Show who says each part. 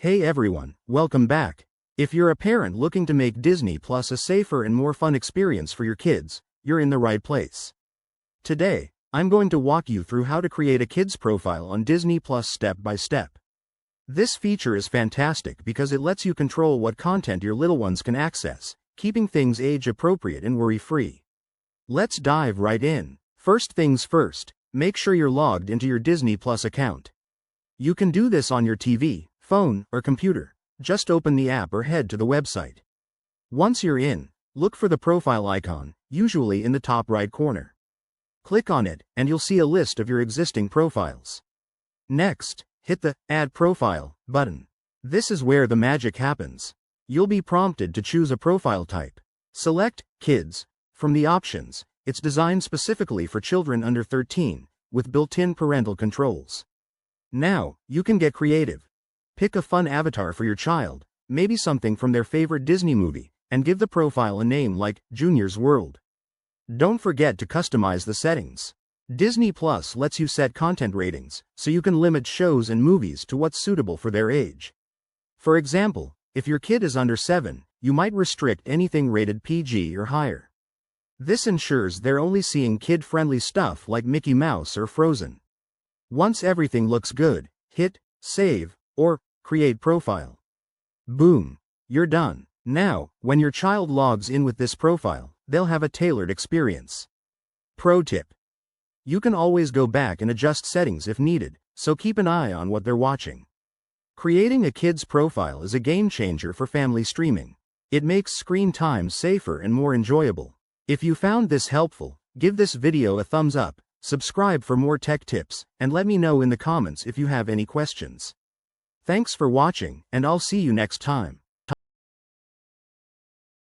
Speaker 1: Hey everyone, welcome back. If you're a parent looking to make Disney Plus a safer and more fun experience for your kids, you're in the right place. Today, I'm going to walk you through how to create a kid's profile on Disney Plus step by step. This feature is fantastic because it lets you control what content your little ones can access, keeping things age appropriate and worry-free. Let's dive right in. First things first, make sure you're logged into your Disney Plus account. You can do this on your TV, phone, or computer. Just open the app or head to the website. Once you're in, look for the profile icon, usually in the top right corner. Click on it, and you'll see a list of your existing profiles. Next, hit the Add Profile button. This is where the magic happens. You'll be prompted to choose a profile type. Select Kids from the options. It's designed specifically for children under 13, with built-in parental controls. Now, you can get creative. Pick a fun avatar for your child, maybe something from their favorite Disney movie, and give the profile a name like Junior's World. Don't forget to customize the settings. Disney Plus lets you set content ratings, so you can limit shows and movies to what's suitable for their age. For example, if your kid is under 7, you might restrict anything rated PG or higher. This ensures they're only seeing kid-friendly stuff like Mickey Mouse or Frozen. Once everything looks good, hit Save or Create Profile. Boom! You're done. Now, when your child logs in with this profile, they'll have a tailored experience. Pro tip: you can always go back and adjust settings if needed, so keep an eye on what they're watching. Creating a kid's profile is a game changer for family streaming. It makes screen time safer and more enjoyable. If you found this helpful, give this video a thumbs up, subscribe for more tech tips, and let me know in the comments if you have any questions. Thanks for watching, and I'll see you next time.